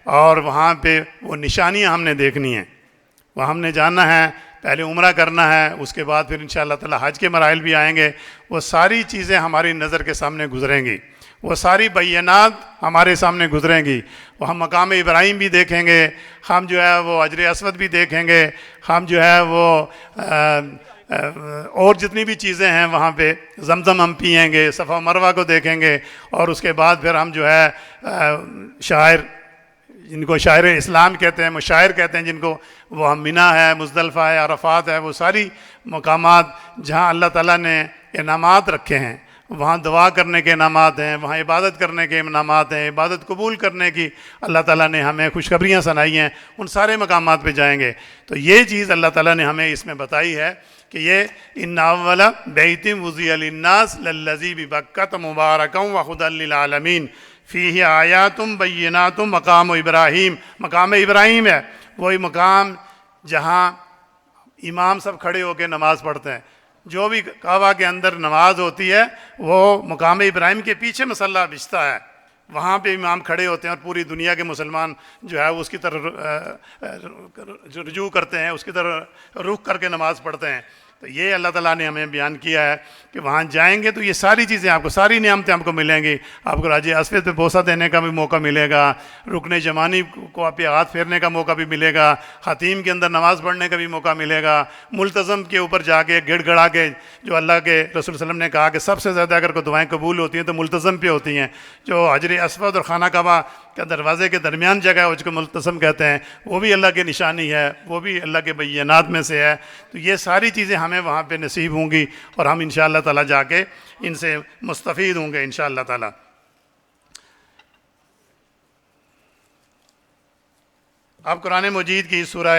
اور وہاں پہ وہ نشانیاں ہم نے دیکھنی ہیں، وہ ہم نے جاننا ہے، پہلے عمرہ کرنا ہے، اس کے بعد پھر انشاءاللہ تعالی حج کے مراحل بھی آئیں گے، وہ ساری چیزیں ہماری نظر کے سامنے گزریں گی، وہ ساری بینات ہمارے سامنے گزریں گی، وہ ہم مقام ابراہیم بھی دیکھیں گے، ہم جو ہے وہ حجر اسود بھی دیکھیں گے، ہم جو ہے وہ اور جتنی بھی چیزیں ہیں وہاں پہ، زمزم ہم پئیں گے، صفا مروہ کو دیکھیں گے، اور اس کے بعد پھر ہم جو ہے شاعر، جن کو شاعر اسلام کہتے ہیں، مشاعر کہتے ہیں جن کو، وہ ہم منی ہے، مزدلفہ ہے، عرفات ہے، وہ ساری مقامات جہاں اللہ تعالیٰ نے انعامات رکھے ہیں، وہاں دعا کرنے کے انعامات ہیں، وہاں عبادت کرنے کے انعامات ہیں، عبادت قبول کرنے کی اللہ تعالیٰ نے ہمیں خوشخبریاں سنائی ہیں، ان سارے مقامات پہ جائیں گے۔ تو یہ چیز اللہ تعالیٰ نے ہمیں اس میں بتائی ہے کہ یہ ان اول بیت وضع للناس للذی ببکۃ مبارکا وہدی للعالمین فیہ آیات بینات مقام ابراہیم، مقام ابراہیم ہے وہی مقام جہاں امام سب کھڑے ہو کے نماز پڑھتے ہیں، جو بھی کعبہ کے اندر نماز ہوتی ہے وہ مقام ابراہیم کے پیچھے مصلی بچھتا ہے، وہاں پہ امام کھڑے ہوتے ہیں اور پوری دنیا کے مسلمان جو ہے اس کی طرف رجوع کرتے ہیں، اس کی طرف رخ کر کے نماز پڑھتے ہیں۔ تو یہ اللہ تعالیٰ نے ہمیں بیان کیا ہے کہ وہاں جائیں گے تو یہ ساری چیزیں آپ کو، ساری نعمتیں آپ کو ملیں گی، آپ کو راجِ اسود پہ بوسہ دینے کا بھی موقع ملے گا، رکن یمانی کو آپ پہ ہاتھ پھیرنے کا موقع بھی ملے گا، خاتیم کے اندر نماز پڑھنے کا بھی موقع ملے گا، ملتزم کے اوپر جا کے گڑ گڑا کے، جو اللہ کے رسول صلی اللہ علیہ وسلم نے کہا کہ سب سے زیادہ اگر کوئی دعائیں قبول ہوتی ہیں تو ملتزم پہ ہوتی ہیں، جو حجر اسود اور خانہ کعبہ کا دروازے کے درمیان جگہ ہے اس کو ملتزم کہتے ہیں، وہ بھی اللہ کی نشانی ہے، وہ بھی اللہ کے بینات میں سے ہے۔ تو یہ ساری چیزیں ہمیں وہاں پہ نصیب ہوں گی اور ہم انشاءاللہ تعالیٰ جا کے ان سے مستفید ہوں گے انشاءاللہ تعالیٰ۔ اب قرآن مجید کی سورہ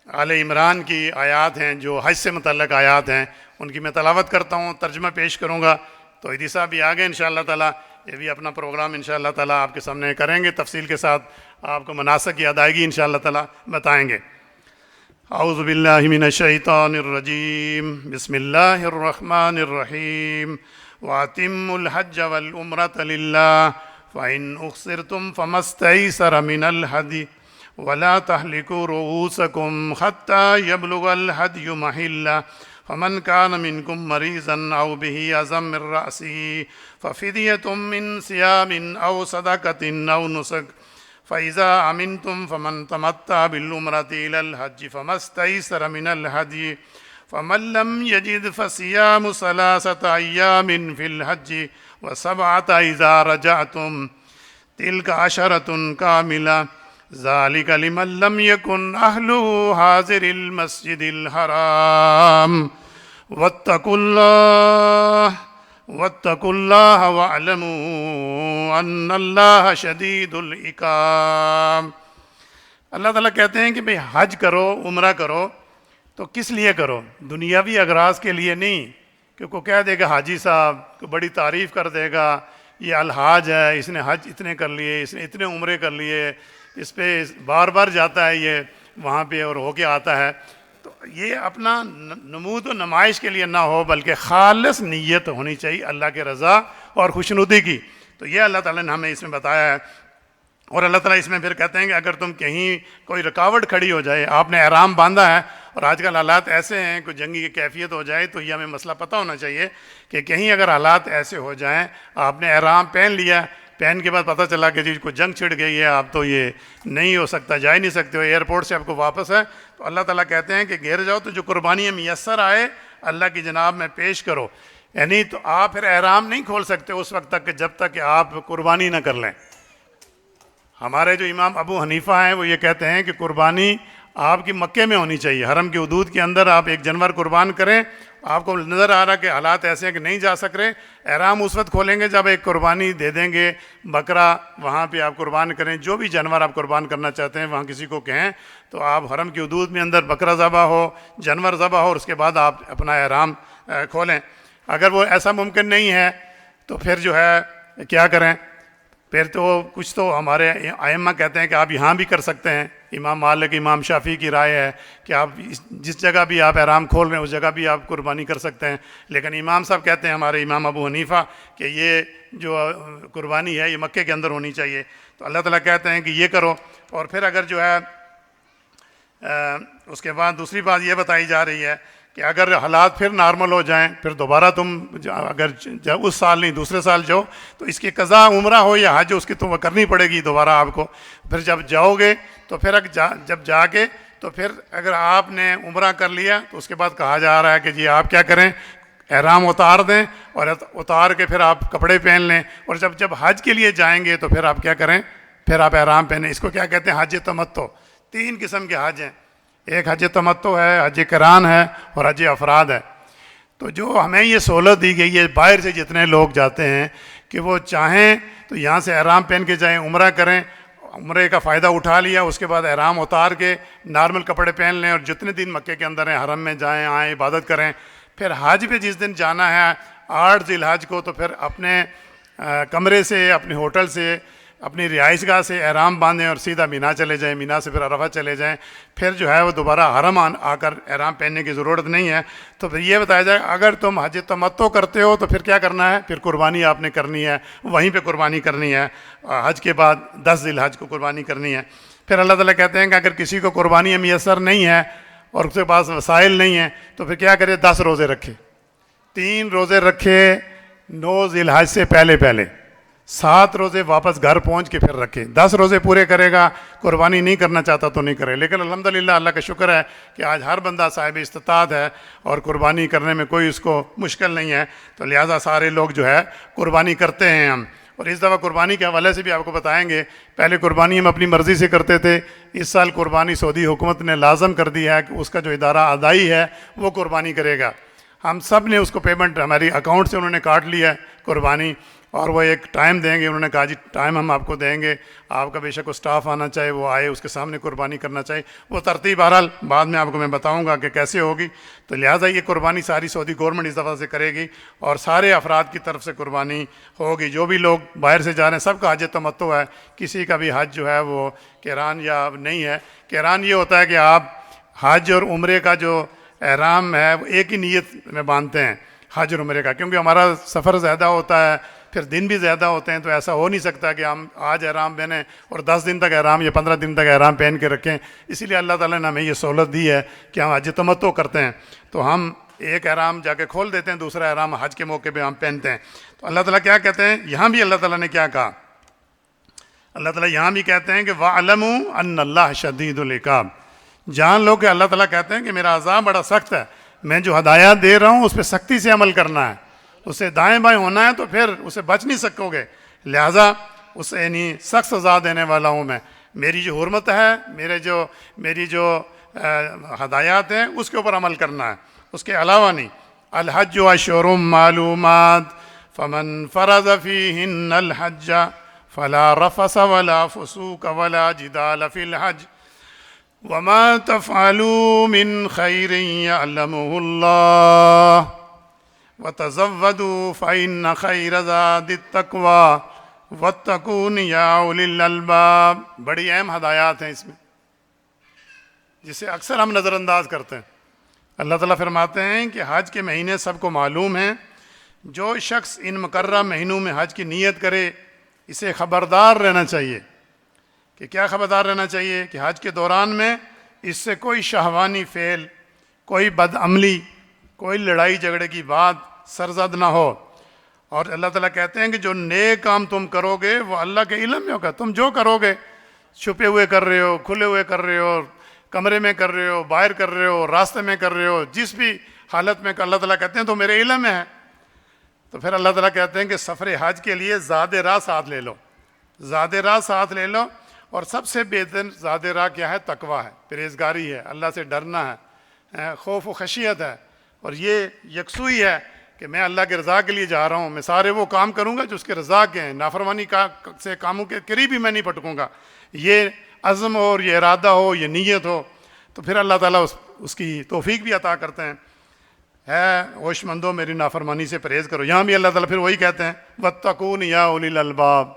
آل عمران کی آیات ہیں جو حج سے متعلق آیات ہیں، ان کی میں تلاوت کرتا ہوں، ترجمہ پیش کروں گا۔ تو عیدی صاحب بھی آگے انشاءاللہ تعالیٰ، یہ بھی اپنا پروگرام انشاءاللہ تعالیٰ آپ کے سامنے کریں گے، تفصیل کے ساتھ آپ کو مناسک کی ادائیگی انشاءاللہ تعالیٰ بتائیں گے۔ اعوذ باللہ من الشیطان الرجیم، بسم اللہ الرحمن الرحیم، وَأَتِمُّوا الْحَجَّ وَالْعُمْرَةَ لِلَّهِ فَإِنْ أُحْصِرْتُمْ فَمَا اسْتَيْسَرَ مِنَ الْهَدْيِ وَلَا تَحْلِقُوا رُؤُوسَكُمْ حَتَّى يَبْلُغَ الْهَدْيُ مَحِلَّهُ فمن كان منكم مريضا أو به أذى من رأسه ففدية من صيام أو صدقة أو نسك فإذا أمنتم فمن تمتع بالعمرة إلى الحج فما استيسر من الهدي فمن لم يجد فصيام 3 أيام في الحج و7 إذا رجعتم تلك 10 كاملة ذلك لمن لم يكن أهله حاضر المسجد الحرام واتقوا الله واعلموا أن الله شديد العقاب۔ اللہ تعالیٰ کہتے ہیں کہ بھئی حج کرو، عمرہ کرو، تو کس لیے کرو؟ دنیاوی اغراض کے لیے نہیں کہ کوئی کہہ دے گا حاجی صاحب کو بڑی تعریف کر دے گا، یہ الحاج ہے، اس نے حج اتنے کر لیے، اس نے اتنے عمرے کر لیے، اس پہ بار بار جاتا ہے یہ وہاں پہ اور ہو کے آتا ہے۔ تو یہ اپنا نمود و نمائش کے لیے نہ ہو، بلکہ خالص نیت ہونی چاہیے اللہ کے رضا اور خوشنودی کی۔ تو یہ اللہ تعالیٰ نے ہمیں اس میں بتایا ہے۔ اور اللہ تعالیٰ اس میں پھر کہتے ہیں کہ اگر تم کہیں کوئی رکاوٹ کھڑی ہو جائے، آپ نے احرام باندھا ہے اور آج کل حالات ایسے ہیں کوئی جنگی کی کیفیت ہو جائے، تو یہ ہمیں مسئلہ پتہ ہونا چاہیے کہ کہیں اگر حالات ایسے ہو جائیں، آپ نے احرام پہن لیا، پہن کے بعد پتہ چلا کہ جی کوئی جنگ چھڑ گئی ہے، آپ تو یہ نہیں ہو سکتا، جا ہی نہیں سکتے ہو، ایئرپورٹ سے آپ کو واپس ہے، تو اللہ تعالیٰ کہتے ہیں کہ گھر جاؤ، تو جو قربانی میسر آئے اللہ کی جناب میں پیش کرو۔ یعنی تو آپ پھر احرام نہیں کھول سکتے اس وقت تک کہ جب تک کہ آپ قربانی نہ کر لیں۔ ہمارے جو امام ابو حنیفہ ہیں وہ یہ کہتے ہیں کہ قربانی آپ کی مکے میں ہونی چاہیے، حرم کی حدود کے اندر آپ ایک جانور قربان کریں، آپ کو نظر آ رہا کہ حالات ایسے ہیں کہ نہیں جا سک رہے، احرام اس وقت کھولیں گے جب ایک قربانی دے دیں گے، بکرا وہاں پہ آپ قربان کریں، جو بھی جانور آپ قربان کرنا چاہتے ہیں وہاں کسی کو کہیں تو آپ حرم کی حدود میں اندر بکرا ذبح ہو، جانور ذبح ہو، اور اس کے بعد آپ اپنا احرام کھولیں۔ اگر وہ ایسا ممکن نہیں ہے تو پھر جو ہے کیا کریں؟ پھر تو کچھ تو ہمارے ائمہ کہتے ہیں کہ آپ یہاں بھی کر سکتے ہیں، امام مالک امام شافعی کی رائے ہے کہ آپ جس جگہ بھی آپ احرام کھول رہے ہیں اس جگہ بھی آپ قربانی کر سکتے ہیں، لیکن امام صاحب کہتے ہیں ہمارے امام ابو حنیفہ کہ یہ جو قربانی ہے یہ مکے کے اندر ہونی چاہیے۔ تو اللہ تعالیٰ کہتے ہیں کہ یہ کرو۔ اور پھر اگر جو ہے اس کے بعد دوسری بات یہ بتائی جا رہی ہے کہ اگر حالات پھر نارمل ہو جائیں، پھر دوبارہ تم اگر اس سال نہیں دوسرے سال جاؤ تو اس کی قضا عمرہ ہو یا حج اس کی تو وہ کرنی پڑے گی دوبارہ آپ کو۔ پھر جب جاؤ گے تو پھر جب جا کے تو پھر اگر آپ نے عمرہ کر لیا تو اس کے بعد کہا جا رہا ہے کہ جی آپ کیا کریں، احرام اتار دیں اور اتار کے پھر آپ کپڑے پہن لیں، اور جب حج کے لیے جائیں گے تو پھر آپ کیا کریں، پھر آپ احرام پہنیں۔ اس کو کیا کہتے ہیں، حج تمتع۔ 3 قسم کے حج ہیں، ایک حج تمتع ہے، حج قران ہے، اور حج افراد ہے۔ تو جو ہمیں یہ سہولت دی گئی ہے باہر سے جتنے لوگ جاتے ہیں کہ وہ چاہیں تو یہاں سے احرام پہن کے جائیں، عمرہ کریں، عمرے کا فائدہ اٹھا لیا، اس کے بعد احرام اتار کے نارمل کپڑے پہن لیں اور جتنے دن مکے کے اندر ہیں حرم میں جائیں آئیں عبادت کریں۔ پھر حج پہ جس دن جانا ہے 8 ذی الحج کو تو پھر اپنے کمرے سے، اپنے ہوٹل سے، اپنی رہائش گاہ سے احرام باندھیں اور سیدھا مینا چلے جائیں، مینا سے پھر عرفہ چلے جائیں۔ پھر جو ہے وہ دوبارہ حرم آ کر احرام پہننے کی ضرورت نہیں ہے۔ تو پھر یہ بتایا جائے اگر تم حج تمتع کرتے ہو تو پھر کیا کرنا ہے، پھر قربانی آپ نے کرنی ہے، وہیں پہ قربانی کرنی ہے، حج کے بعد 10 ذی الحج کو قربانی کرنی ہے۔ پھر اللہ تعالیٰ کہتے ہیں کہ اگر کسی کو قربانی میسر نہیں ہے اور اس کے پاس وسائل نہیں ہیں تو پھر کیا کرے، 10 روزے رکھے، 3 روزے رکھے 9 ذی الحج سے پہلے، 7 روزے واپس گھر پہنچ کے پھر رکھے۔ 10 روزے پورے کرے گا، قربانی نہیں کرنا چاہتا تو نہیں کرے۔ لیکن الحمدللہ اللہ کا شکر ہے کہ آج ہر بندہ صاحب استطاعت ہے اور قربانی کرنے میں کوئی اس کو مشکل نہیں ہے، تو لہٰذا سارے لوگ جو ہے قربانی کرتے ہیں ہم۔ اور اس دفعہ قربانی کے حوالے سے بھی آپ کو بتائیں گے، پہلے قربانی ہم اپنی مرضی سے کرتے تھے، اس سال قربانی سعودی حکومت نے لازم کر دی ہے کہ اس کا جو ادارہ ادائی ہے وہ قربانی کرے گا۔ ہم سب نے اس کو پیمنٹ ہماری اکاؤنٹ سے انہوں نے کاٹ لیا ہے قربانی، اور وہ ایک ٹائم دیں گے، انہوں نے کہا جی ٹائم ہم آپ کو دیں گے، آپ کا بے شک وہ سٹاف آنا چاہے، وہ آئے اس کے سامنے قربانی کرنا چاہیے، وہ ترتیب بہرحال بعد میں آپ کو میں بتاؤں گا کہ کیسے ہوگی۔ تو لہٰذا یہ قربانی ساری سعودی گورنمنٹ اس دفعہ سے کرے گی اور سارے افراد کی طرف سے قربانی ہوگی۔ جو بھی لوگ باہر سے جا رہے ہیں سب کا حج تمتع ہے، کسی کا بھی حج جو ہے وہ قران یا نہیں ہے۔ قران یہ ہوتا ہے کہ آپ حج اور عمرے کا جو احرام ہے وہ ایک ہی نیت میں باندھتے ہیں، حج اور عمرے کا، کیونکہ ہمارا سفر زیادہ ہوتا ہے، پھر دن بھی زیادہ ہوتے ہیں، تو ایسا ہو نہیں سکتا کہ ہم آج احرام پہنیں اور 10 دن تک احرام یا 15 دن تک احرام پہن کے رکھیں۔ اسی لیے اللہ تعالیٰ نے ہمیں یہ سہولت دی ہے کہ ہم حج تمتع کرتے ہیں، تو ہم ایک احرام جا کے کھول دیتے ہیں، دوسرا احرام حج کے موقع پہ ہم پہنتے ہیں۔ تو اللہ تعالیٰ کیا کہتے ہیں یہاں بھی، اللہ تعالیٰ نے کیا کہا، اللہ تعالیٰ یہاں بھی کہتے ہیں کہ وَاعْلَمُوا أَنَّ اللَّهَ شَدِيدُ الْعِقَابِ، جان لو کہ اللہ تعالیٰ کہتے ہیں کہ میرا عذاب بڑا سخت ہے، میں جو ہدایات دے رہا ہوں اس پہ سختی سے عمل کرنا ہے، اسے دائیں بائیں ہونا ہے تو پھر اسے بچ نہیں سکو گے، لہٰذا اسے یعنی سخت سزا دینے والا ہوں میں۔ میری جو حرمت ہے، میری جو ہدایات ہیں اس کے اوپر عمل کرنا ہے، اس کے علاوہ نہیں۔ الحج اشہر معلومات فمن فرض فیہن الحج فلا رفث ولا فسوق ولا جدال فی الحج وما تفعلوا من خیر یعلمہ اللہ وَتَزَوَّدُوا فَإِنَّ خَيْرَ زَادِ التَّقْوَىٰ وَاتَّقُونِ يَا أُولِي الْأَلْبَابِ۔ بڑی اہم ہدایات ہیں اس میں جسے اکثر ہم نظر انداز کرتے ہیں۔ اللہ تعالیٰ فرماتے ہیں کہ حج کے مہینے سب کو معلوم ہیں، جو شخص ان مقررہ مہینوں میں حج کی نیت کرے اسے خبردار رہنا چاہیے۔ کہ کیا خبردار رہنا چاہیے؟ کہ حج کے دوران میں اس سے کوئی شہوانی فعل، کوئی بد عملی، کوئی لڑائی جھگڑے کی بات سرزد نہ ہو۔ اور اللہ تعالیٰ کہتے ہیں کہ جو نیک کام تم کرو گے وہ اللہ کے علم میں ہوگا، تم جو کرو گے، چھپے ہوئے کر رہے ہو، کھلے ہوئے کر رہے ہو، کمرے میں کر رہے ہو، باہر کر رہے ہو، راستے میں کر رہے ہو، جس بھی حالت میں اللہ تعالیٰ کہتے ہیں تو میرے علم میں ہے۔ تو پھر اللہ تعالیٰ کہتے ہیں کہ سفر حج کے لیے زاد راہ ساتھ لے لو، زاد راہ ساتھ لے لو، اور سب سے بہتر زاد راہ کیا ہے؟ تقویٰ ہے، پرہیزگاری ہے، اللہ سے ڈرنا ہے، خوف و خشیت ہے، اور یہ یکسوئی ہے کہ میں اللہ کے رضا کے لیے جا رہا ہوں، میں سارے وہ کام کروں گا جو اس کے رضا کے ہیں، نافرمانی سے کاموں کے قریب بھی میں نہیں پھٹکوں گا۔ یہ عزم ہو اور یہ ارادہ ہو، یہ نیت ہو، تو پھر اللہ تعالیٰ اس کی توفیق بھی عطا کرتے ہیں۔ ہے ہوش مندو میری نافرمانی سے پرہیز کرو۔ یہاں بھی اللہ تعالیٰ پھر وہی کہتے ہیں وَاتَّقُونِ يَا أُولِي الْأَلْبَابِ،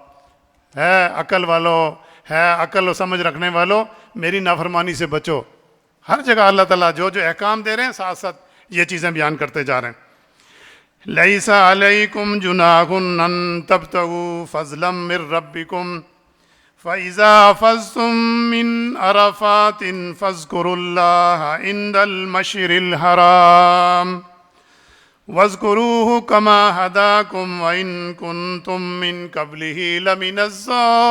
ہے عقل والو، ہے عقل و سمجھ رکھنے والوں میری نافرمانی سے بچو. ہر جگہ اللہ تعالیٰ جو جو احکام دے رہے ہیں ساتھ ساتھ یہ چیزیں بیان کرتے جا رہے ہیں. لیس علیکم جناح ان تبتغوا فضلا من ربکم فَإِذَا أَفَضْتُم مِّنْ عَرَفَاتٍ فَاذْكُرُوا اللَّهَ عِندَ الْمَشْعَرِ الْحَرَامِ وَاذْكُرُوهُ كَمَا هَدَاكُمْ وَإِن كُنتُم مِّن قَبْلِهِ لَمِنَ الضَّالِّينَ.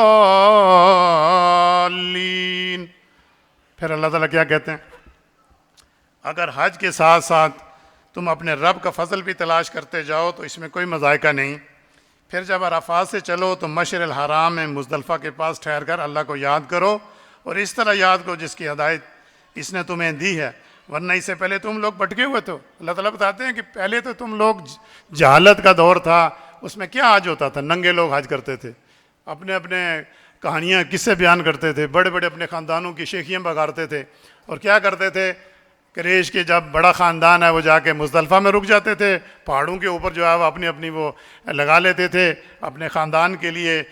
پھر اللہ تعالیٰ کیا کہتے ہیں؟ اگر حج کے ساتھ ساتھ تم اپنے رب کا فضل بھی تلاش کرتے جاؤ تو اس میں کوئی مذائقہ نہیں. پھر جب عرفات سے چلو تو مشعر الحرام میں مزدلفہ کے پاس ٹھہر کر اللہ کو یاد کرو، اور اس طرح یاد کرو جس کی ہدایت اس نے تمہیں دی ہے، ورنہ اس سے پہلے تم لوگ بھٹکے ہوئے تھے. اللہ تعالیٰ بتاتے ہیں کہ پہلے تو تم لوگ جہالت کا دور تھا، اس میں کیا حج ہوتا تھا؟ ننگے لوگ حج کرتے تھے، اپنے اپنے کہانیاں قصے بیان کرتے تھے، بڑے بڑے اپنے خاندانوں کی شیخیاں بگارتے تھے، اور کیا کرتے تھے؟ قریش کے جب بڑا خاندان ہے وہ جا کے مزدلفہ میں رک جاتے تھے، پہاڑوں کے اوپر جو ہے وہ اپنی اپنی وہ لگا لیتے تھے. اپنے خاندان کے لیے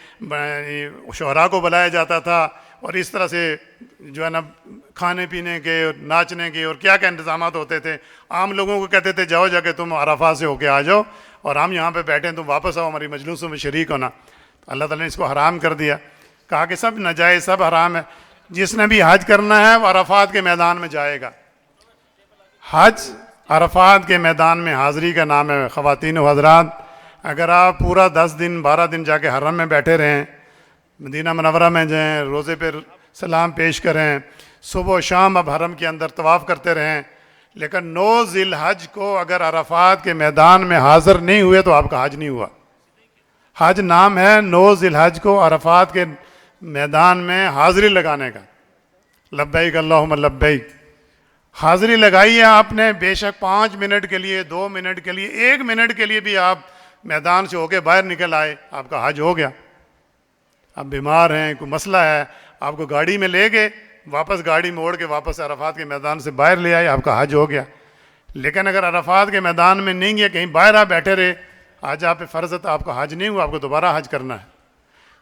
شعراء کو بلایا جاتا تھا، اور اس طرح سے جو ہے نا کھانے پینے کے اور ناچنے کے اور کیا کیا انتظامات ہوتے تھے. عام لوگوں کو کہتے تھے جاؤ جا کے تم عرفات سے ہو کے آ جاؤ، اور ہم یہاں پہ بیٹھے ہیں، تم واپس آؤ ہماری مجلسوں میں شریک ہونا. اللہ تعالیٰ نے اس کو حرام کر دیا، کہا کہ سب ناجائز، سب حرام ہے. جس نے بھی حج کرنا ہے وہ عرفات کے میدان میں جائے گا. حج عرفات کے میدان میں حاضری کا نام ہے. خواتین و حضرات، اگر آپ پورا 10 دن 12 دن جا کے حرم میں بیٹھے رہیں، مدینہ منورہ میں جائیں، روزے پہ سلام پیش کریں، صبح و شام اب حرم کے اندر طواف کرتے رہیں، لیکن 9 ذی الحج کو اگر عرفات کے میدان میں حاضر نہیں ہوئے تو آپ کا حج نہیں ہوا. حج نام ہے 9 ذی الحج کو عرفات کے میدان میں حاضری لگانے کا. لبیک اللہم لبیک. حاضری لگائی ہے آپ نے، بے شک 5 منٹ کے لیے، 2 منٹ کے لیے، 1 منٹ کے لیے بھی آپ میدان سے ہو کے باہر نکل آئے، آپ کا حج ہو گیا. آپ بیمار ہیں، کوئی مسئلہ ہے، آپ کو گاڑی میں لے گئے، واپس گاڑی موڑ کے واپس عرفات کے میدان سے باہر لے آئے، آپ کا حج ہو گیا. لیکن اگر عرفات کے میدان میں نہیں گئے، کہیں باہر آپ بیٹھے رہے، آج آپ پہ فرض ہے تو آپ کا حج نہیں ہوا، آپ کو دوبارہ حج کرنا ہے.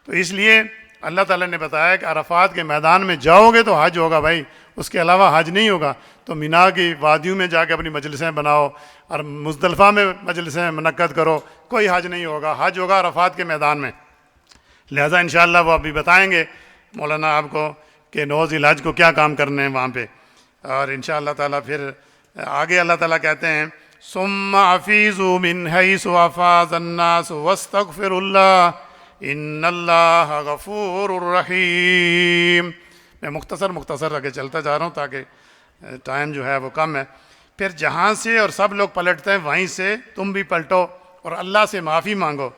تو اس لیے اللہ تعالیٰ نے بتایا کہ عرفات کے میدان میں جاؤ گے تو حج ہوگا بھائی، اس کے علاوہ حج نہیں ہوگا. تو مینا کی وادیوں میں جا کے اپنی مجلسیں بناؤ اور مزدلفہ میں مجلسیں منعقد کرو، کوئی حج نہیں ہوگا. حج ہوگا عرفات کے میدان میں. لہٰذا انشاءاللہ وہ ابھی بتائیں گے مولانا آپ کو کہ 9 ذی الحج کو کیا کام کرنے ہیں وہاں پہ. اور انشاءاللہ تعالیٰ پھر آگے اللہ تعالیٰ کہتے ہیں ثم افیضوا من حیث افاض الناس واستغفروا اللہ ان اللہ غفور الرحیم. میں مختصر آگے چلتا جا رہا ہوں تاکہ ٹائم جو ہے وہ کم ہے. پھر جہاں سے اور سب لوگ پلٹتے ہیں وہیں سے تم بھی پلٹو اور اللہ سے معافی مانگو،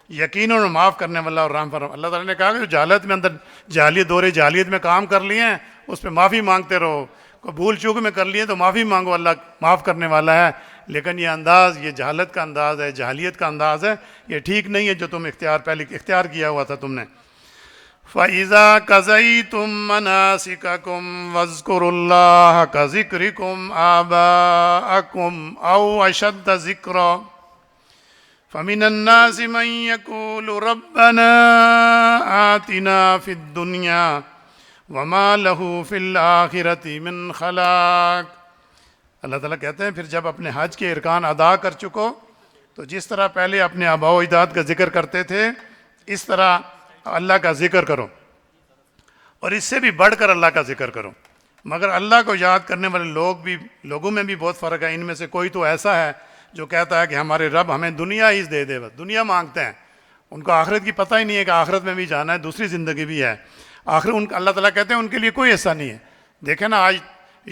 یقیناً معاف کرنے والا اور رحم فرما. اللہ تعالیٰ نے کہا کہ جو جہالت میں اندر جاہلیت میں کام کر لیے ہیں اس پہ معافی مانگتے رہو. کوئی بھول چوک میں کر لیے تو معافی مانگو، اللہ معاف کرنے والا ہے. لیکن یہ انداز، یہ جہالت کا انداز ہے، جاہلیت کا انداز ہے، یہ ٹھیک نہیں ہے جو تم پہلے اختیار کیا ہوا تھا تم نے. فَإِذَا قَضَيْتُم مَّنَاسِكَكُمْ وَاذْكُرُوا اللَّهَ كَذِكْرِكُمْ آبَاءَكُمْ أَوْ أَشَدَّ ذِكْرًا فَمِنَ النَّاسِ مَن يَقُولُ رَبَّنَا آتِنَا فِي الدُّنْيَا وَمَا لَهُ فِي الْآخِرَةِ مِنْ خَلَاقٍ. اللہ تعالیٰ کہتے ہیں پھر جب اپنے حج کے ارکان ادا کر چکو تو جس طرح پہلے اپنے آباء و اجداد کا ذکر کرتے تھے اس طرح اللہ کا ذکر کرو، اور اس سے بھی بڑھ کر اللہ کا ذکر کرو. مگر اللہ کو یاد کرنے والے لوگوں میں بھی بہت فرق ہے. ان میں سے کوئی تو ایسا ہے جو کہتا ہے کہ ہمارے رب ہمیں دنیا ہی دے دے، بس دنیا مانگتے ہیں. ان کو آخرت کی پتہ ہی نہیں ہے کہ آخرت میں بھی جانا ہے، دوسری زندگی بھی ہے. اللہ تعالیٰ کہتے ہیں ان کے لیے کوئی ایسا نہیں ہے. دیکھیں نا آج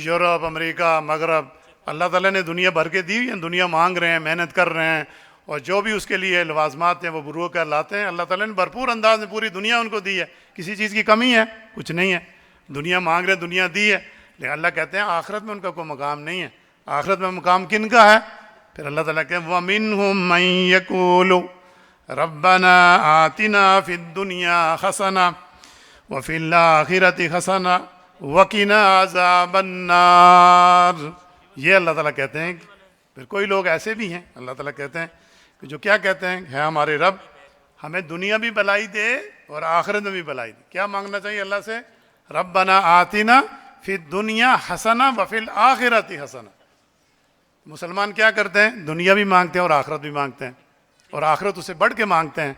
یورپ، امریکہ، مغرب، اللہ تعالیٰ نے دنیا بھر کے دی، دنیا مانگ رہے ہیں، محنت کر رہے ہیں، اور جو بھی اس کے لیے لوازمات ہیں وہ بروع کر لاتے ہیں. اللہ تعالیٰ نے بھرپور انداز میں پوری دنیا ان کو دی ہے، کسی چیز کی کمی ہے؟ کچھ نہیں ہے. دنیا مانگ رہے، دنیا دی ہے. لیکن اللہ کہتے ہیں آخرت میں ان کا کوئی مقام نہیں ہے. آخرت میں مقام کن کا ہے؟ پھر اللہ تعالیٰ کہتے ہیں وَمِنْهُم مَّن يَقُولُ رَبَّنَا آتِنَا فِي الدُّنْيَا حَسَنَةً وَفِي الْآخِرَةِ حَسَنَةً وَقِنَا عَذَابَ النَّارِ. یہ اللہ تعالیٰ کہتے ہیں. پھر کوئی لوگ ایسے بھی ہیں اللہ تعالیٰ کہتے ہیں کہ جو کیا کہتے ہیں ہے ہمارے رب ہمیں دنیا بھی بھلائی دے اور آخرت میں بھی بھلائی دے. کیا مانگنا چاہیے اللہ سے؟ ربنا آتنا فی الدنیا حسنہ وفی الآخرۃ حسنہ. مسلمان کیا کرتے ہیں؟ دنیا بھی مانگتے ہیں اور آخرت بھی مانگتے ہیں، اور آخرت اسے بڑھ کے مانگتے ہیں،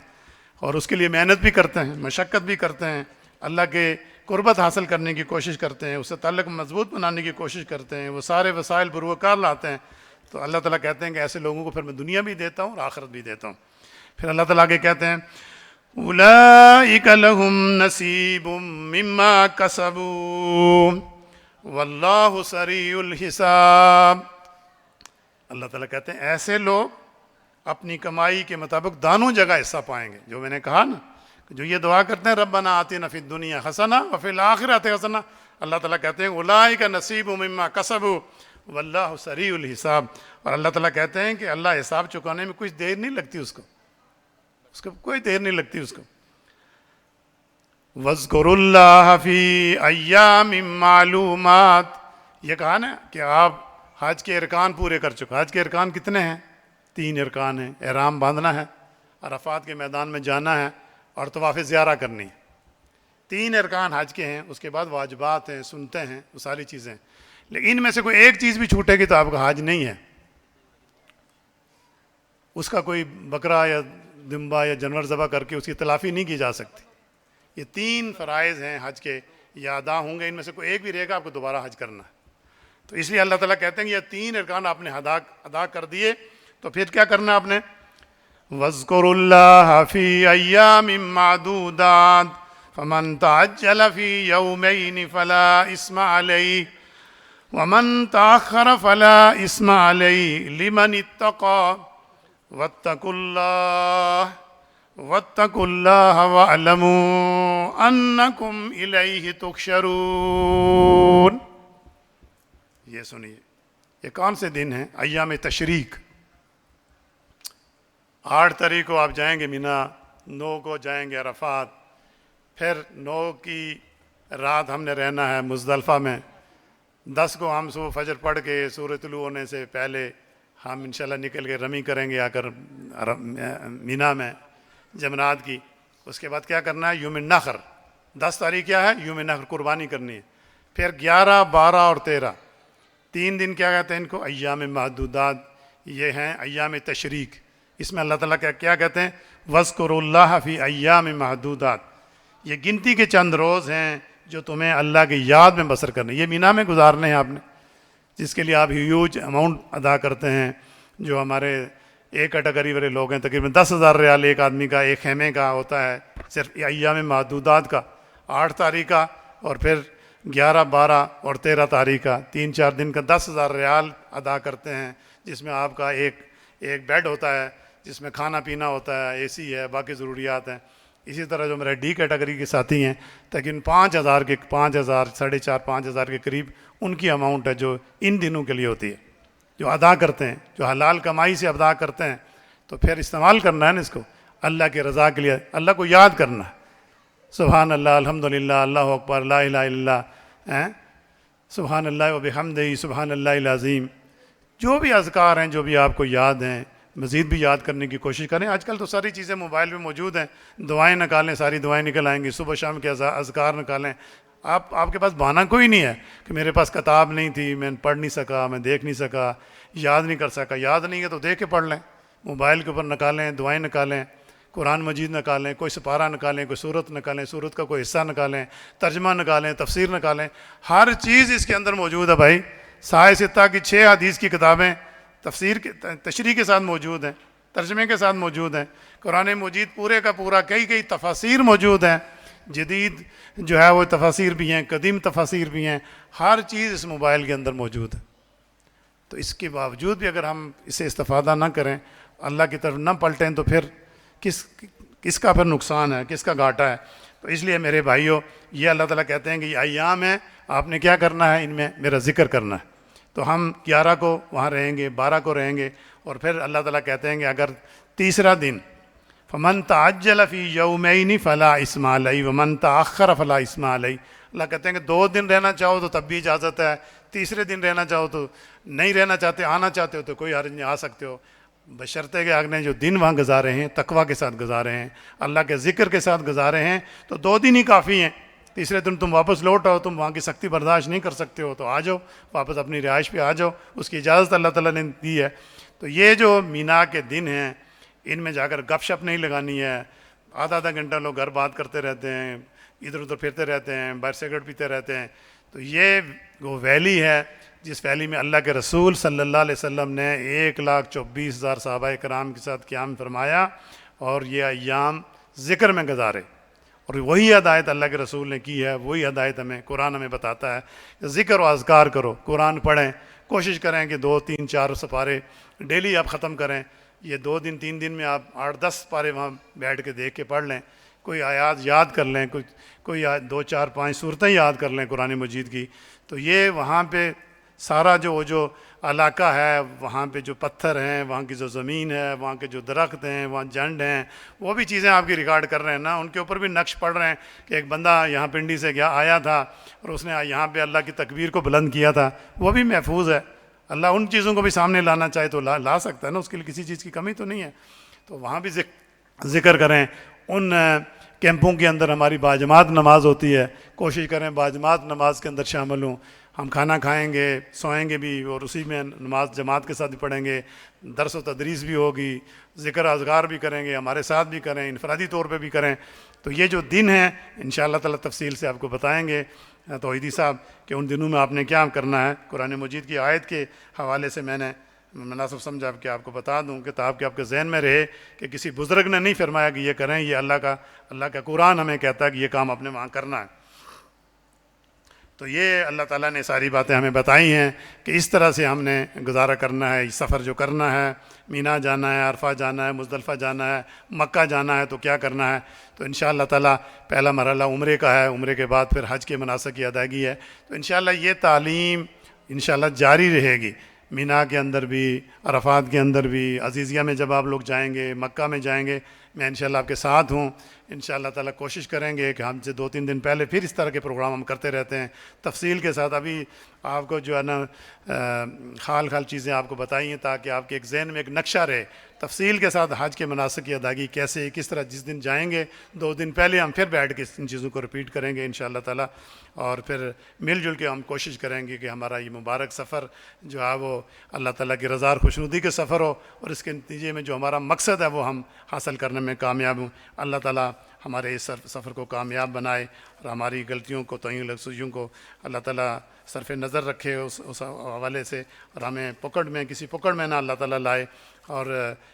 اور اس کے لیے محنت بھی کرتے ہیں، مشقت بھی کرتے ہیں، اللہ کے قربت حاصل کرنے کی کوشش کرتے ہیں، اس سے تعلق مضبوط بنانے کی کوشش کرتے ہیں، وہ سارے وسائل بروکار لاتے ہیں. تو اللہ تعالیٰ کہتے ہیں کہ ایسے لوگوں کو پھر میں دنیا بھی دیتا ہوں اور آخرت بھی دیتا ہوں. پھر اللہ تعالیٰ آگے کہتے ہیں اولئک لہم نصیب مما کسبوا واللہ سریع الحساب. اللہ تعالیٰ کہتے ہیں ایسے لوگ اپنی کمائی کے مطابق دانوں جگہ حصہ پائیں گے. جو میں نے کہا نا، جو یہ دعا کرتے ہیں ربنا آتنا فی الدنیا حسنہ وفی الآخرۃ حسنہ، اللہ تعالیٰ کہتے ہیں اولئک نصیب مما کسبوا واللہ سریع الحساب. اور اللہ تعالیٰ کہتے ہیں کہ اللہ حساب چکانے میں کچھ دیر نہیں لگتی، اس کو کوئی دیر نہیں لگتی اس کو. وَاذْكُرُوا اللَّهَ فِي أَيَّامٍ مَّعْلُومَاتٍ. یہ کہا نا کہ آپ حج کے ارکان پورے کر چکے. حج کے ارکان کتنے ہیں؟ 3 ارکان ہیں. احرام باندھنا ہے، عرفات کے میدان میں جانا ہے، اور طواف زیارہ کرنی ہے. 3 ارکان حج کے ہیں. اس کے بعد واجبات ہیں، سنتے ہیں، وہ ساری چیزیں. لیکن ان میں سے کوئی ایک چیز بھی چھوٹے گی تو آپ کا حج نہیں ہے. اس کا کوئی بکرا یا دمبا یا جانور ذبح کر کے اس کی تلافی نہیں کی جا سکتی. یہ 3 فرائض ہیں حج کے، یہ ادا ہوں گے. ان میں سے کوئی ایک بھی رہے گا آپ کو دوبارہ حج کرنا ہے. تو اس لیے اللہ تعالیٰ کہتے ہیں کہ یہ 3 ارکان آپ نے ادا کر دیے، تو پھر کیا کرنا ہے آپ نے؟ وَاذْكُرُوا اللَّهَ فِي أَيَّامٍ مَّعْدُودَاتٍ فَمَن تَعَجَّلَ فِي يَوْمَيْنِ فَلَا إِثْمَ عَلَيْهِ وَمَن تَأَخَّرَ فَلَا إِثْمَ عَلَيْهِ لِمَنِ اتَّقَىٰ وَاتَّقُوا اللَّهَ وَاعْلَمُوا أَنَّكُمْ إِلَيْهِ تُحْشَرُونَ. یہ سنیے، یہ کون سے دن ہیں؟ ایام تشریق. 8 تاریخ کو آپ جائیں گے مینا، 9 کو جائیں گے عرفات، پھر 9 کی رات ہم نے رہنا ہے مزدلفہ میں. 10 کو ہم صبح فجر پڑھ کے سورج طلوع ہونے سے پہلے ہم انشاءاللہ نکل کے رمی کریں گے آ کر مینا میں جمرات کی. اس کے بعد کیا کرنا ہے؟ یوم النحر. 10 تاریخ کیا ہے؟ یوم النحر، قربانی کرنی ہے. پھر 11، 12 اور 13 3 دن کیا کہتے ہیں ان کو؟ ایام معدودات. یہ ہیں ایام تشریق. اس میں اللہ تعالیٰ کیا کہتے ہیں؟ وَاذْكُرُوا اللَّهَ فِي أَيَّامٍ مَّعْدُودَاتٍ. یہ گنتی کے چند روز ہیں جو تمہیں اللہ کی یاد میں بسر کرنے. یہ مینا میں گزارنے ہیں آپ نے، جس کے لیے آپ ہیوج اماؤنٹ ادا کرتے ہیں. جو ہمارے ایک کیٹیگری والے لوگ ہیں، تقریباً 10,000 ریال ایک آدمی کا ایک خیمے کا ہوتا ہے صرف ایام معدودات کا. 8 تاریخ کا اور پھر 11، 12 اور 13 تاریخ کا 3-4 دن کا 10,000 ریال ادا کرتے ہیں، جس میں آپ کا ایک بیڈ ہوتا ہے، جس میں کھانا پینا ہوتا ہے، اے سی ہے، باقی ضروریات ہیں. اسی طرح جو میرے ڈی کیٹیگری کے ساتھی ہیں، تقریباً 5,000 4,500 5,000 کے قریب ان کی اماؤنٹ ہے جو ان دنوں کے لیے ہوتی ہے، جو ادا کرتے ہیں، جو حلال کمائی سے ادا کرتے ہیں. تو پھر استعمال کرنا ہے نا اس کو اللہ کے رضا کے لیے، اللہ کو یاد کرنا ہے. سبحان اللہ، الحمدللہ، اللہ اکبر، لا الہ الا اللہ، سبحان اللہ و بحمدہ، سبحان اللہ العظیم. جو بھی اذکار ہیں، جو بھی آپ کو یاد ہیں، مزید بھی یاد کرنے کی کوشش کریں. آج کل تو ساری چیزیں موبائل میں موجود ہیں. دعائیں نکالیں، ساری دعائیں نکل آئیں گی. صبح شام کے اذکار نکالیں. آپ کے پاس بہانہ کوئی نہیں ہے کہ میرے پاس کتاب نہیں تھی، میں پڑھ نہیں سکا، میں دیکھ نہیں سکا، یاد نہیں کر سکا. یاد نہیں ہے تو دیکھ کے پڑھ لیں، موبائل کے اوپر نکالیں، دعائیں نکالیں، قرآن مجید نکالیں، کوئی سپارہ نکالیں، کوئی سورت نکالیں، سورت کا کوئی حصہ نکالیں، ترجمہ نکالیں، تفسیر نکالیں. ہر چیز اس کے اندر موجود ہے بھائی. سائے ستہ کی 6 حدیث کی کتابیں تفسیر کے تشریح کے ساتھ موجود ہیں، ترجمے کے ساتھ موجود ہیں. قرآن مجید پورے کا پورا کئی تفاسیر موجود ہیں. جدید جو ہے وہ تفاسیر بھی ہیں، قدیم تفاسیر بھی ہیں. ہر چیز اس موبائل کے اندر موجود ہے. تو اس کے باوجود بھی اگر ہم اسے استفادہ نہ کریں، اللہ کی طرف نہ پلٹیں، تو پھر کس کا پھر نقصان ہے، کس کا گھاٹا ہے. تو اس لیے میرے بھائیوں، یہ اللہ تعالیٰ کہتے ہیں کہ یہ ایام ہیں، آپ نے کیا کرنا ہے؟ ان میں میرا ذکر کرنا ہے. تو ہم 11 کو وہاں رہیں گے، 12 کو رہیں گے. اور پھر اللہ تعالیٰ کہتے ہیں کہ اگر تیسرا دن فَمَن تَعَجَّلَ فِي يَوْمَيْنِ فَلَا إِثْمَ عَلَيْهِ وَمَن تَأَخَّرَ فَلَا إِثْمَ عَلَيْهِ. اللہ کہتے ہیں کہ 2 دن رہنا چاہو تو تب بھی اجازت ہے، تیسرے دن رہنا چاہو تو نہیں رہنا چاہتے، آنا چاہتے ہو تو کوئی حرج نہیں، آ سکتے ہو. بشرطے کہ آپ نے جو دن وہاں گزارے ہیں تقوی کے ساتھ گزارے ہیں، اللہ کے ذکر کے ساتھ گزارے ہیں، تو 2 دن ہی کافی ہیں۔ تیسرے دن تم واپس لوٹ آؤ، تم وہاں کی سختی برداشت نہیں کر سکتے ہو تو آ جاؤ واپس اپنی رہائش پہ آ جاؤ، اس کی اجازت اللہ تعالیٰ نے دی ہے۔ تو یہ جو مینا کے دن ہیں ان میں جا کر گپ شپ نہیں لگانی ہے، آدھا آدھا گھنٹہ لوگ گھر بات کرتے رہتے ہیں، ادھر ادھر پھرتے رہتے ہیں، باہر سگریٹ پیتے رہتے ہیں۔ تو یہ وہ ویلی ہے جس ویلی میں اللہ کے رسول صلی اللہ علیہ وسلم نے 1,24,000 صحابہ کرام کے ساتھ قیام فرمایا اور یہ ایام ذکر میں گزارے، اور وہی ہدایت اللہ کے رسول نے کی ہے، وہی ہدایت ہمیں قرآن ہمیں بتاتا ہے کہ ذکر و اذکار کرو، قرآن پڑھیں، کوشش کریں کہ 2 3 4 سپارے ڈیلی آپ ختم کریں۔ یہ 2 دن 3 دن میں آپ 8 10 سپارے وہاں بیٹھ کے دیکھ کے پڑھ لیں، کوئی آیات یاد کر لیں، کوئی 2 4 5 صورتیں یاد کر لیں قرآن مجید کی۔ تو یہ وہاں پہ سارا جو علاقہ ہے، وہاں پہ جو پتھر ہیں، وہاں کی جو زمین ہے، وہاں کے جو درخت ہیں، وہاں جنڈ ہیں، وہ بھی چیزیں آپ کی ریکارڈ کر رہے ہیں نا، ان کے اوپر بھی نقش پڑھ رہے ہیں کہ ایک بندہ یہاں پنڈی سے آیا تھا اور اس نے یہاں پہ اللہ کی تکبیر کو بلند کیا تھا، وہ بھی محفوظ ہے۔ اللہ ان چیزوں کو بھی سامنے لانا چاہے تو لا سکتا ہے نا، اس کے لیے کسی چیز کی کمی تو نہیں ہے۔ تو وہاں بھی ذکر کریں۔ ان کیمپوں کے اندر ہماری باجماعت نماز ہوتی ہے، کوشش کریں باجماعت نماز کے اندر شامل ہوں۔ ہم کھانا کھائیں گے، سوئیں گے بھی، اور اسی میں نماز جماعت کے ساتھ بھی پڑھیں گے، درس و تدریس بھی ہوگی، ذکر اذکار بھی کریں گے، ہمارے ساتھ بھی کریں، انفرادی طور پہ بھی کریں۔ تو یہ جو دن ہیں انشاءاللہ تعالیٰ تفصیل سے آپ کو بتائیں گے توحیدی صاحب کہ ان دنوں میں آپ نے کیا کرنا ہے۔ قرآن مجید کی آیت کے حوالے سے میں نے مناسب سمجھا کہ آپ کو بتا دوں کہ تاکہ آپ کے ذہن میں رہے کہ کسی بزرگ نے نہیں فرمایا کہ یہ کریں، یہ اللہ کا قرآن ہمیں کہتا ہے کہ یہ کام آپ نے وہاں کرنا ہے۔ تو یہ اللہ تعالیٰ نے ساری باتیں ہمیں بتائی ہیں کہ اس طرح سے ہم نے گزارا کرنا ہے، سفر جو کرنا ہے، مینا جانا ہے، عرفہ جانا ہے، مزدلفہ جانا ہے، مکہ جانا ہے تو کیا کرنا ہے۔ تو انشاءاللہ تعالیٰ پہلا مرحلہ عمرے کا ہے، عمرے کے بعد پھر حج کے مناسک کی ادائیگی ہے۔ تو انشاءاللہ یہ تعلیم انشاءاللہ جاری رہے گی، مینا کے اندر بھی، عرفات کے اندر بھی، عزیزیہ میں جب آپ لوگ جائیں گے، مکہ میں جائیں گے، میں انشاءاللہ آپ کے ساتھ ہوں۔ انشاءاللہ تعالیٰ کوشش کریں گے کہ ہم سے 2 3 دن پہلے پھر اس طرح کے پروگرام ہم کرتے رہتے ہیں تفصیل کے ساتھ۔ ابھی آپ کو جو ہے نا خال چیزیں آپ کو بتائی ہیں تاکہ آپ کے ایک ذہن میں ایک نقشہ رہے تفصیل کے ساتھ حج کے مناسک کی ادائیگی کیسے، کس طرح۔ جس دن جائیں گے 2 دن پہلے ہم پھر بیٹھ کے ان چیزوں کو رپیٹ کریں گے انشاءاللہ تعالیٰ، اور پھر مل جل کے ہم کوشش کریں گے کہ ہمارا یہ مبارک سفر جو ہے وہ اللہ تعالیٰ کی رضا اور خوشنودی کے سفر ہو، اور اس کے نتیجے میں جو ہمارا مقصد ہے وہ ہم حاصل کرنے میں کامیاب ہوں۔ اللہ تعالیٰ ہمارے اس سفر کو کامیاب بنائے، اور ہماری غلطیوں کو، توہین لفظیوں کو اللہ تعالیٰ صرف نظر رکھے اس حوالے سے، اور ہمیں کسی پکڑ میں نہ اللہ تعالیٰ لائے۔ اور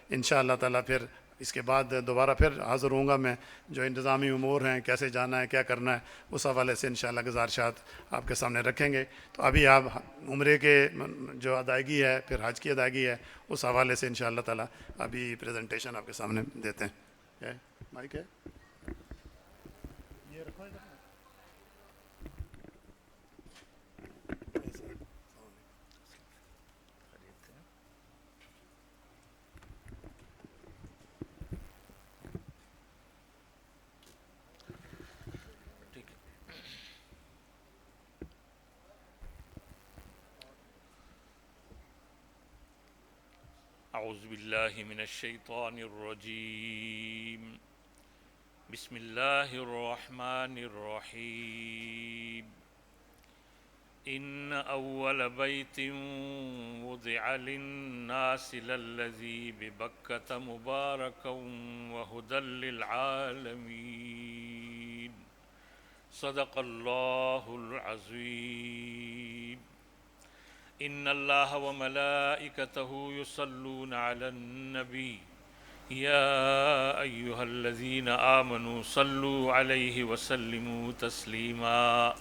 انشاءاللہ تعالیٰ پھر اس کے بعد دوبارہ پھر حاضر ہوں گا میں، جو انتظامی امور ہیں، کیسے جانا ہے، کیا کرنا ہے، اس حوالے سے انشاءاللہ گزارشات آپ کے سامنے رکھیں گے۔ تو ابھی آپ عمرے کے جو ادائیگی ہے، پھر حج کی ادائیگی ہے، اس حوالے سے انشاءاللہ تعالیٰ ابھی پریزنٹیشن آپ کے سامنے دیتے ہیں۔ مائک ہے؟ یہ رکھو ادھر۔ اعوذ باللہ من الشیطان الرجیم، بسم اللہ الرحمن الرحیم۔ ان اول بیت وضع للناس للذی ببکۃ مبارکا وہدی للعالمین، صدق اللہ العظیم۔ ان اللہ وملائکتہ یصلون علی النبی یا ایہا الذین آمنوا صلوا علیہ وسلموا تسلیما۔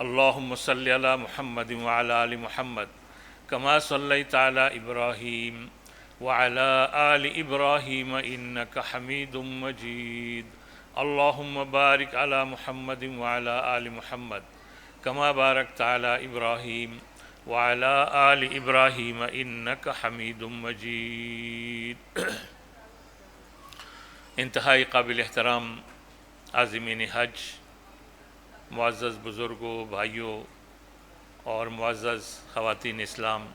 اللہم صل علی محمد وعلی آل محمد کما صلیت علی ابراہیم وعلی آل ابراہیم انک حمید مجید۔ اللہم بارک علی محمد وعلی آل محمد کما بارکت علی ابراہیم وعلی آل ابراہیم انک حمید مجید۔ انتہائی قابل احترام عازمین حج، معزز بزرگوں، بھائیوں اور معزز خواتین اسلام،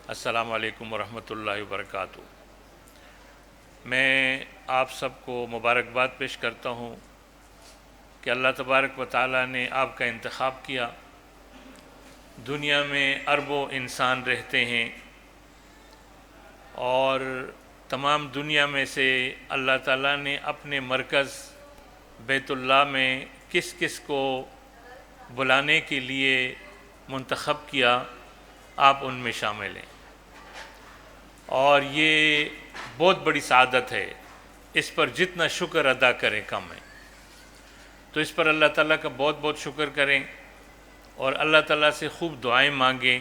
السلام علیکم ورحمۃ اللہ وبرکاتہ۔ میں آپ سب کو مبارکباد پیش کرتا ہوں کہ اللہ تبارک و تعالیٰ نے آپ کا انتخاب کیا۔ دنیا میں اربوں انسان رہتے ہیں اور تمام دنیا میں سے اللہ تعالیٰ نے اپنے مرکز بیت اللہ میں کس کس کو بلانے کے لیے منتخب کیا، آپ ان میں شامل ہیں، اور یہ بہت بڑی سعادت ہے۔ اس پر جتنا شکر ادا کریں کم ہے، تو اس پر اللہ تعالیٰ کا بہت بہت شکر کریں اور اللہ تعالیٰ سے خوب دعائیں مانگیں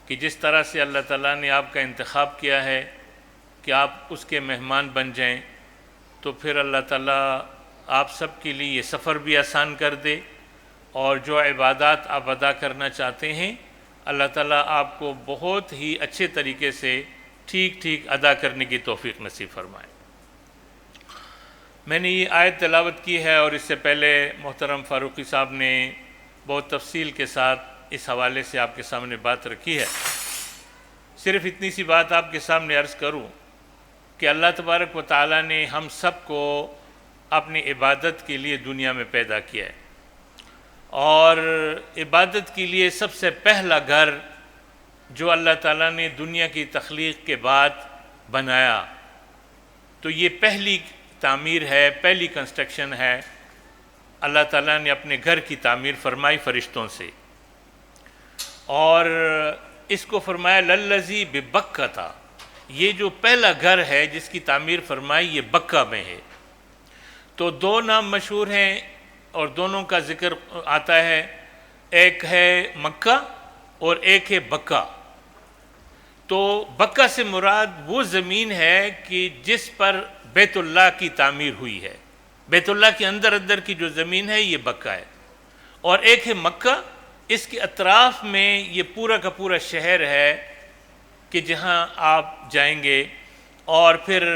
کہ جس طرح سے اللہ تعالیٰ نے آپ کا انتخاب کیا ہے کہ آپ اس کے مہمان بن جائیں، تو پھر اللہ تعالیٰ آپ سب کے لیے یہ سفر بھی آسان کر دے، اور جو عبادات آپ ادا کرنا چاہتے ہیں اللہ تعالیٰ آپ کو بہت ہی اچھے طریقے سے ٹھیک ادا کرنے کی توفیق نصیب فرمائے۔ میں نے یہ آیت تلاوت کی ہے، اور اس سے پہلے محترم فاروقی صاحب نے بہت تفصیل کے ساتھ اس حوالے سے آپ کے سامنے بات رکھی ہے۔ صرف اتنی سی بات آپ کے سامنے عرض کروں کہ اللہ تبارک و تعالیٰ نے ہم سب کو اپنی عبادت کے لیے دنیا میں پیدا کیا ہے، اور عبادت کے لیے سب سے پہلا گھر جو اللہ تعالیٰ نے دنیا کی تخلیق کے بعد بنایا، تو یہ پہلی تعمیر ہے، پہلی کنسٹرکشن ہے۔ اللہ تعالیٰ نے اپنے گھر کی تعمیر فرمائی فرشتوں سے، اور اس کو فرمایا للذی ببکہ تھا۔ یہ جو پہلا گھر ہے جس کی تعمیر فرمائی یہ بکہ میں ہے۔ تو دو نام مشہور ہیں اور دونوں کا ذکر آتا ہے، ایک ہے مکہ اور ایک ہے بکہ۔ تو بکہ سے مراد وہ زمین ہے کہ جس پر بیت اللہ کی تعمیر ہوئی ہے، بیت اللہ کے اندر کی جو زمین ہے یہ بکہ ہے، اور ایک ہے مکہ، اس کے اطراف میں یہ پورا کا پورا شہر ہے کہ جہاں آپ جائیں گے، اور پھر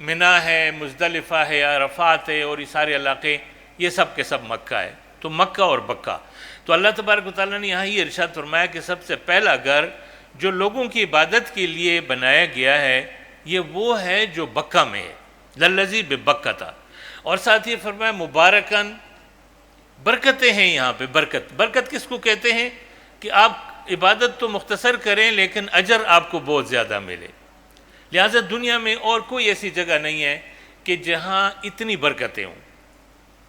منا ہے، مزدلفہ ہے، عرفات ہے، اور یہ سارے علاقے یہ سب کے سب مکہ ہے۔ تو مکہ اور بکہ، تو اللہ تبارک و تعالیٰ نے یہاں یہ ارشاد فرمایا کہ سب سے پہلا گھر جو لوگوں کی عبادت کے لیے بنایا گیا ہے یہ وہ ہے جو بکہ میں ہے، للذی ببکہ تھا۔ اور ساتھ یہ فرمایا مبارکن، برکتیں ہیں یہاں پہ۔ برکت کس کو کہتے ہیں کہ آپ عبادت تو مختصر کریں لیکن اجر آپ کو بہت زیادہ ملے۔ لہٰذا دنیا میں اور کوئی ایسی جگہ نہیں ہے کہ جہاں اتنی برکتیں ہوں،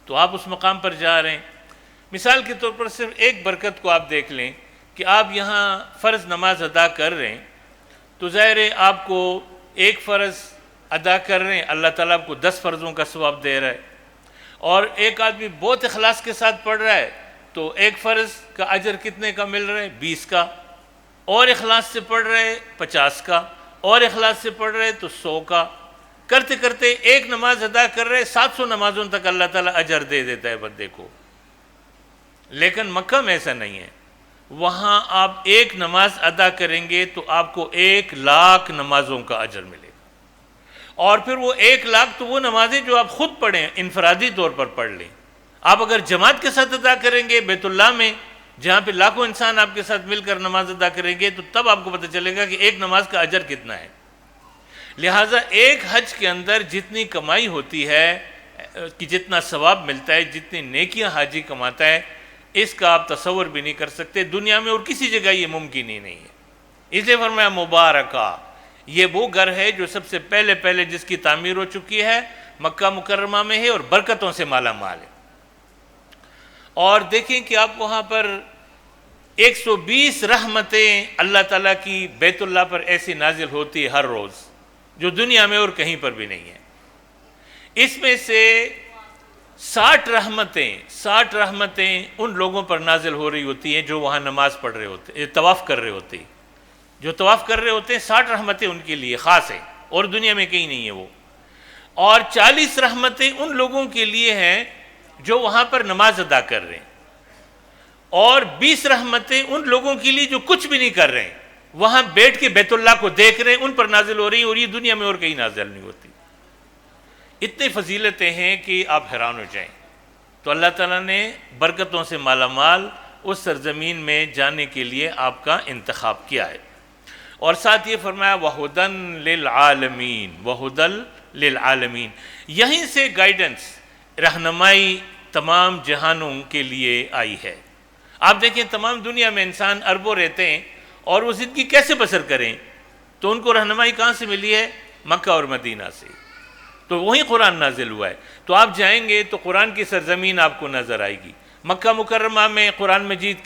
تو آپ اس مقام پر جا رہے ہیں۔ مثال کے طور پر صرف ایک برکت کو آپ دیکھ لیں کہ آپ یہاں فرض نماز ادا کر رہے ہیں، تو ظاہر ہے آپ کو ایک فرض ادا کر رہے ہیں، اللہ تعالیٰ آپ کو 10 فرضوں کا ثواب دے رہا ہے، اور ایک آدمی بہت اخلاص کے ساتھ پڑھ رہا ہے تو ایک فرض کا اجر کتنے کا مل رہا ہے؟ 20 کا، اور اخلاص سے پڑھ رہے 50 کا، اور اخلاص سے پڑھ رہے تو 100 کا، کرتے کرتے ایک نماز ادا کر رہے 700 نمازوں تک اللہ تعالیٰ اجر دے دیتا ہے بندے کو۔ لیکن مکہ میں ایسا نہیں ہے، وہاں آپ ایک نماز ادا کریں گے تو آپ کو 1,00,000 نمازوں کا اجر ملے گا، اور پھر وہ 1,00,000 تو وہ نمازیں جو آپ خود پڑھیں، انفرادی طور پر پڑھ لیں۔ آپ اگر جماعت کے ساتھ ادا کریں گے بیت اللہ میں، جہاں پہ لاکھوں انسان آپ کے ساتھ مل کر نماز ادا کریں گے، تو تب آپ کو پتہ چلے گا کہ ایک نماز کا اجر کتنا ہے۔ لہٰذا ایک حج کے اندر جتنی کمائی ہوتی ہے، کہ جتنا ثواب ملتا ہے، جتنی نیکیاں حاجی کماتا ہے، اس کا آپ تصور بھی نہیں کر سکتے۔ دنیا میں اور کسی جگہ یہ ممکن ہی نہیں ہے۔ اس لیے فرمایا مبارکہ، یہ وہ گھر ہے جو سب سے پہلے جس کی تعمیر ہو چکی ہے، مکہ مکرمہ میں ہے، اور برکتوں سے مالا مال ہے۔ اور دیکھیں کہ آپ وہاں پر 120 رحمتیں اللہ تعالیٰ کی بیت اللہ پر ایسی نازل ہوتی ہے ہر روز، جو دنیا میں اور کہیں پر بھی نہیں ہے۔ اس میں سے 60 رحمتیں ان لوگوں پر نازل ہو رہی ہوتی ہیں جو وہاں نماز پڑھ رہے ہوتے، طواف کر رہے ہوتے ہیں۔ جو طواف کر رہے ہوتے ہیں 60 رحمتیں ان کے لیے خاص ہیں، اور دنیا میں کہیں نہیں ہے وہ۔ اور 40 رحمتیں ان لوگوں کے لیے ہیں جو وہاں پر نماز ادا کر رہے ہیں، اور 20 رحمتیں ان لوگوں کے لیے جو کچھ بھی نہیں کر رہے ہیں، وہاں بیٹھ کے بیت اللہ کو دیکھ رہے ہیں، ان پر نازل ہو رہی ہیں، اور یہ دنیا میں اور کہیں نازل نہیں ہوتی۔ اتنی فضیلتیں ہیں کہ آپ حیران ہو جائیں۔ تو اللہ تعالیٰ نے برکتوں سے مالا مال اس سرزمین میں جانے کے لیے آپ کا انتخاب کیا ہے۔ اور ساتھ یہ فرمایا وَہُدًى لِلْعَالَمِينَ وَهُدًى لِلْعَالَمِينَ، یہیں سے گائیڈنس، رہنمائی تمام جہانوں کے لیے آئی ہے۔ آپ دیکھیں تمام دنیا میں انسان اربوں رہتے ہیں اور وہ زندگی کیسے بسر کریں، تو ان کو رہنمائی کہاں سے ملی ہے؟ مکہ اور مدینہ سے، تو وہیں قرآن نازل ہوا ہے۔ تو آپ جائیں گے تو قرآن کی سرزمین آپ کو نظر آئے گی۔ مکہ مکرمہ میں قرآن مجید کی